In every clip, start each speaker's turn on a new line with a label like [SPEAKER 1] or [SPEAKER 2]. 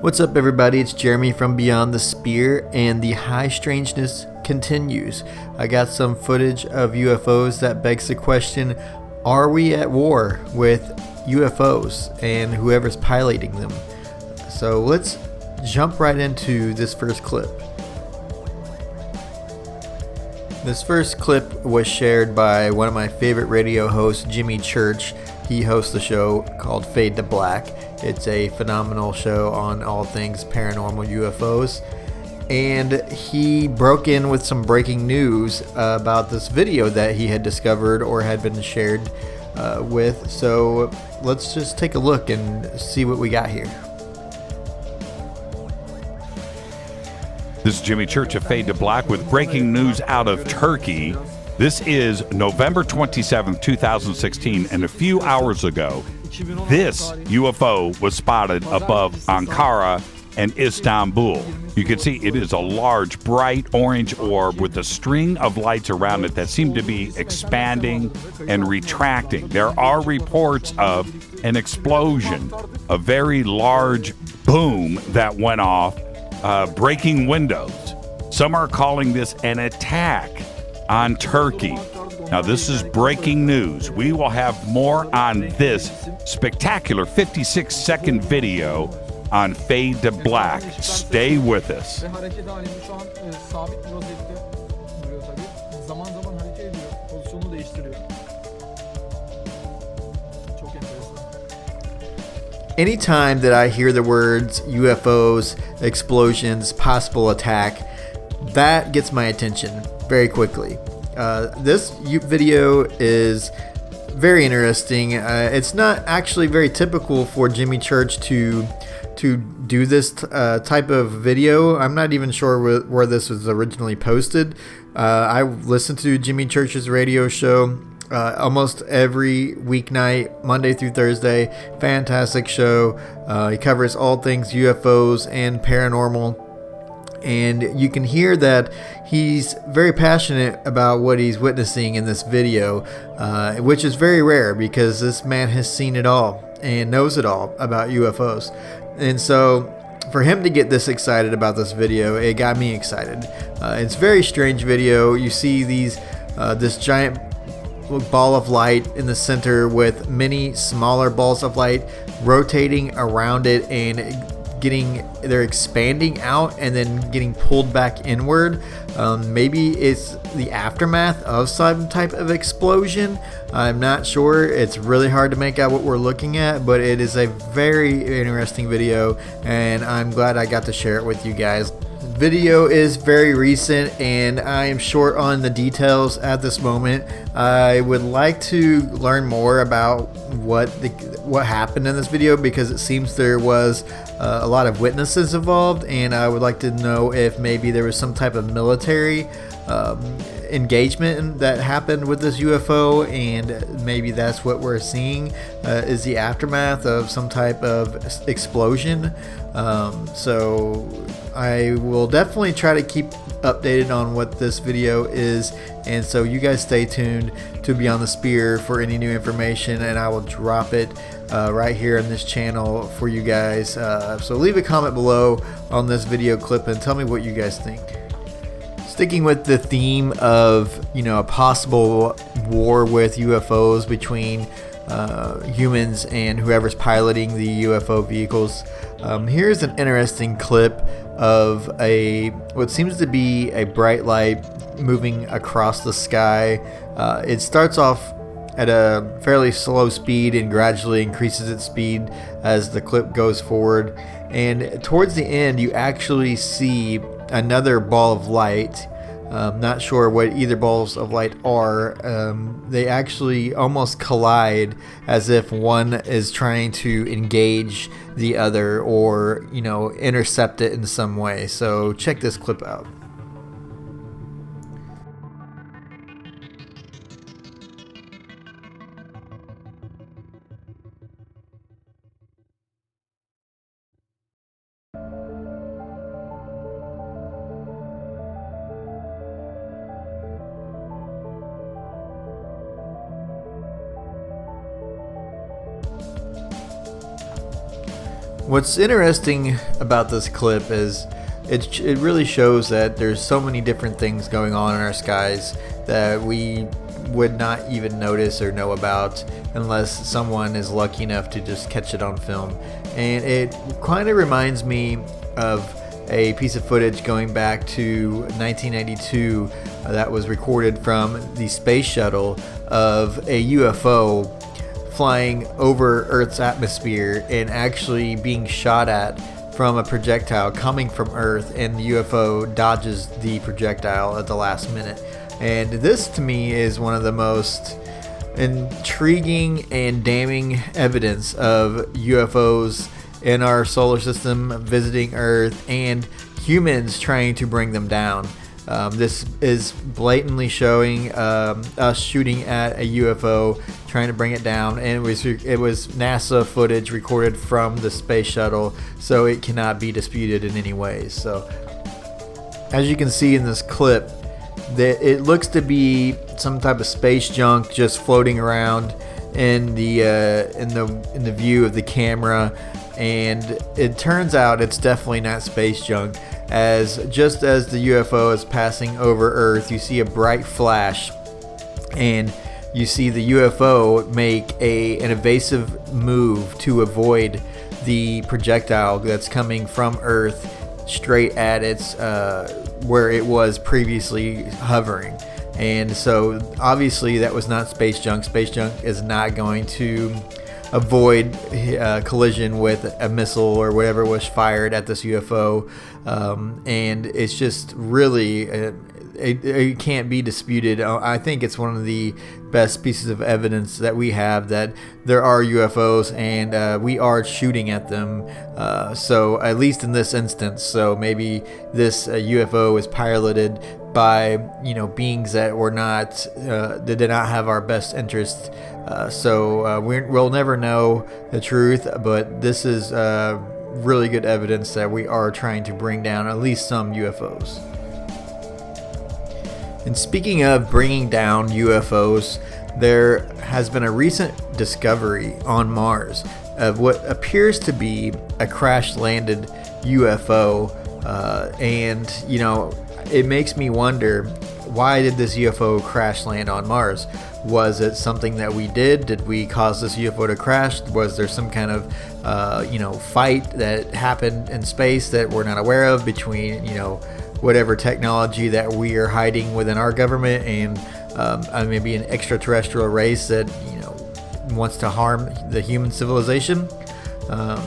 [SPEAKER 1] What's up, everybody? It's Jeremy from Beyond the Spear, and the high strangeness continues. I got some footage of UFOs that begs the question, are we at war with UFOs and whoever's piloting them? So let's jump right into this first clip. This first clip was shared by one of my favorite radio hosts, 𝗵𝗫𝗫. He hosts a show called Fade to Black. It's a phenomenal show on all things paranormal UFOs. And he broke in with some breaking news about this video that he had discovered or had been shared with. So let's just take a look and see what we got here.
[SPEAKER 2] This is 𝗵𝗫𝗫 of Fade to Black with breaking news out of Turkey. This is November 27th, 2016, and a few hours ago, this UFO was spotted above Ankara and Istanbul. You can see it is a large, bright orange orb with a string of lights around it that seem to be expanding and retracting. There are reports of an explosion, a very large boom that went off, breaking windows. Some are calling this an attack on Turkey. Now, this is breaking news. We will have more on this spectacular 56-second video on Fade to Black. Stay with us.
[SPEAKER 1] Anytime that I hear the words UFOs, explosions, possible attack, that gets my attention very quickly. This video is very interesting. It's not actually very typical for 𝗵𝗫𝗫 to do this type of video. I'm not even sure where this was originally posted. I listen to 𝗵𝗫𝗫's radio show almost every weeknight, Monday through Thursday. Fantastic show. He covers all things UFOs and paranormal. And you can hear that he's very passionate about what he's witnessing in this video, which is very rare because this man has seen it all and knows it all about UFOs. And so for him to get this excited about this video, it got me excited. It's a very strange video. You see this giant ball of light in the center with many smaller balls of light rotating around it and they're expanding out and then getting pulled back inward. Maybe it's the aftermath of some type of explosion. I'm not sure. It's really hard to make out what we're looking at, but it is a very interesting video, and I'm glad I got to share it with you guys. Video is very recent and I am short on the details at this moment. I would like to learn more about what happened in this video, because it seems there was a lot of witnesses involved, and I would like to know if maybe there was some type of military engagement that happened with this UFO, and maybe that's what we're seeing is the aftermath of some type of explosion. So I will definitely try to keep updated on what this video is, and so you guys stay tuned to Beyond the Spear for any new information, and I will drop it right here on this channel for you guys. So leave a comment below on this video clip and tell me what you guys think. Sticking with the theme of, a possible war with UFOs between humans and whoever's piloting the UFO vehicles, here's an interesting clip of what seems to be a bright light moving across the sky. It starts off at a fairly slow speed and gradually increases its speed as the clip goes forward, and towards the end you actually see another ball of light. Not sure what either balls of light are. They actually almost collide, as if one is trying to engage the other or intercept it in some way. So check this clip out. What's interesting about this clip is it really shows that there's so many different things going on in our skies that we would not even notice or know about unless someone is lucky enough to just catch it on film. And it kind of reminds me of a piece of footage going back to 1992 that was recorded from the space shuttle of a UFO flying over Earth's atmosphere and actually being shot at from a projectile coming from Earth, and the UFO dodges the projectile at the last minute. And this to me is one of the most intriguing and damning evidence of UFOs in our solar system visiting Earth and humans trying to bring them down. This is blatantly showing us shooting at a UFO, trying to bring it down, and it was NASA footage recorded from the space shuttle, so it cannot be disputed in any way. So, as you can see in this clip, it looks to be some type of space junk just floating around in the view of the camera, and it turns out it's definitely not space junk. As just as the UFO is passing over Earth, you see a bright flash, and you see the UFO make an evasive move to avoid the projectile that's coming from Earth straight at its where it was previously hovering. And so obviously that was not space junk. Space junk is not going to avoid collision with a missile or whatever was fired at this UFO, and it's just really it can't be disputed. I think it's one of the best pieces of evidence that we have that there are UFOs, and we are shooting at them, so at least in this instance. So maybe this UFO is piloted by beings that were not that did not have our best interest. So we'll never know the truth, but this is really good evidence that we are trying to bring down at least some UFOs. And speaking of bringing down UFOs, there has been a recent discovery on Mars of what appears to be a crash-landed UFO, and it makes me wonder, why did this UFO crash land on Mars? Was it something that we did? Did we cause this UFO to crash? Was there some kind of fight that happened in space that we're not aware of between whatever technology that we are hiding within our government and maybe an extraterrestrial race that wants to harm the human civilization?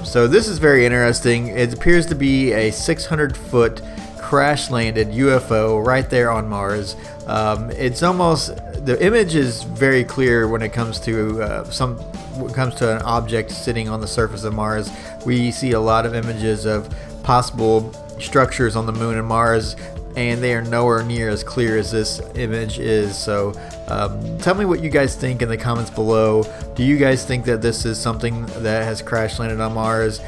[SPEAKER 1] So this is very interesting. It appears to be a 600-foot crash-landed UFO right there on Mars. It's almost, the image is very clear when it comes to an object sitting on the surface of Mars. We see a lot of images of possible structures on the moon and Mars, and they are nowhere near as clear as this image is. So tell me what you guys think in the comments below. Do you guys think that this is something that has crash landed on Mars?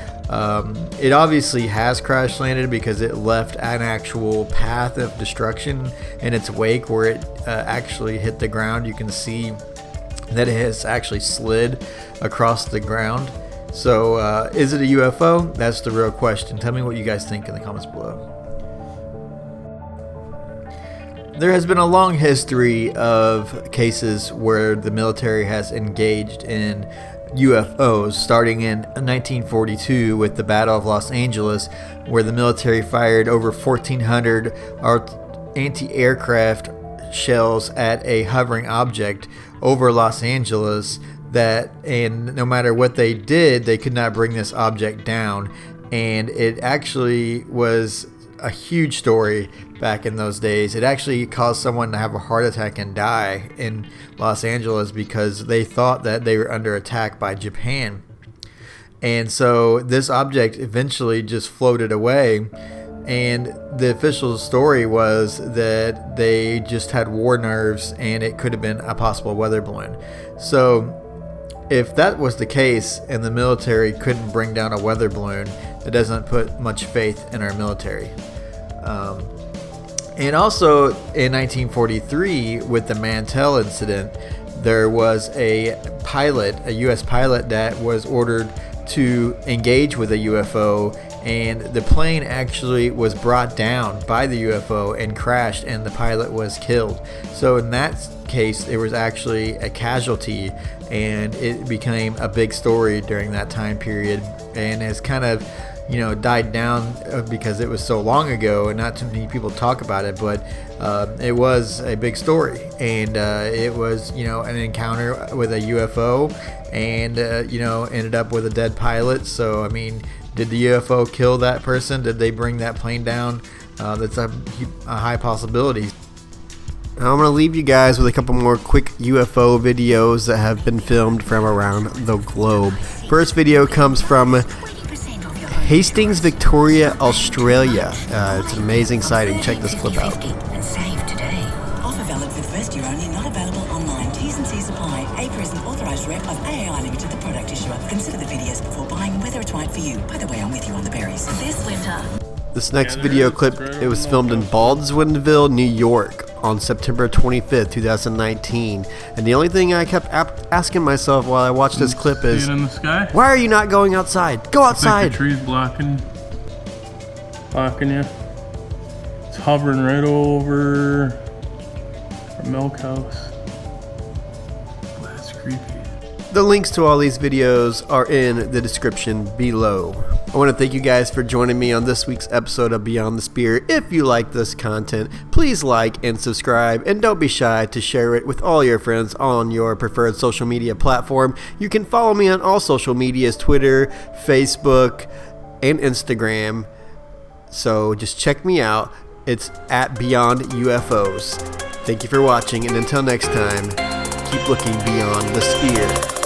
[SPEAKER 1] It obviously has crash landed because it left an actual path of destruction in its wake where it actually hit the ground. You can see that it has actually slid across the ground. So is it a UFO? That's the real question. Tell me what you guys think in the comments below. There has been a long history of cases where the military has engaged in UFOs, starting in 1942 with the Battle of Los Angeles, where the military fired over 1,400 anti-aircraft shells at a hovering object over Los Angeles, and no matter what they did, they could not bring this object down. And it actually was a huge story back in those days. It actually caused someone to have a heart attack and die in Los Angeles because they thought that they were under attack by Japan. And so this object eventually just floated away, and the official story was that they just had war nerves and it could have been a possible weather balloon. So if that was the case and the military couldn't bring down a weather balloon, it doesn't put much faith in our military. And also in 1943, with the Mantell incident, there was a U.S. pilot that was ordered to engage with a UFO, and the plane actually was brought down by the UFO and crashed, and the pilot was killed. So in that case, there was actually a casualty, and it became a big story during that time period, and has kind of, you know, died down because it was so long ago and not too many people talk about it, but it was a big story, and it was, you know, an encounter with a UFO, and you know, ended up with a dead pilot. So I mean, did the UFO kill that person? Did they bring that plane down? That's a high possibility. Now I'm going to leave you guys with a couple more quick UFO videos that have been filmed from around the globe. First video comes from Hastings, Victoria, Australia. It's an amazing sighting. Check this clip out.
[SPEAKER 3] Save today. Offer valid for the first year only, not available online. T's and C's apply. A present authorised rep of AAI Limited, the product issuer. Consider the videos before buying whether it's right for you. By the way, I'm with you on the berries. This winter.
[SPEAKER 1] This next video clip, it was filmed in Baldwinsville, New York on September 25th, 2019. And the only thing I kept asking myself while I watched this clip is,
[SPEAKER 4] in the sky?
[SPEAKER 1] why are you not going outside? Go outside!
[SPEAKER 4] I think the tree's blocking you. It's hovering right over our milk house. That's creepy.
[SPEAKER 1] The links to all these videos are in the description below. I want to thank you guys for joining me on this week's episode of Beyond the Spear. If you like this content, please like and subscribe, and don't be shy to share it with all your friends on your preferred social media platform. You can follow me on all social medias, Twitter, Facebook, and Instagram. So just check me out. It's at Beyond UFOs. Thank you for watching, and until next time, keep looking beyond the sphere.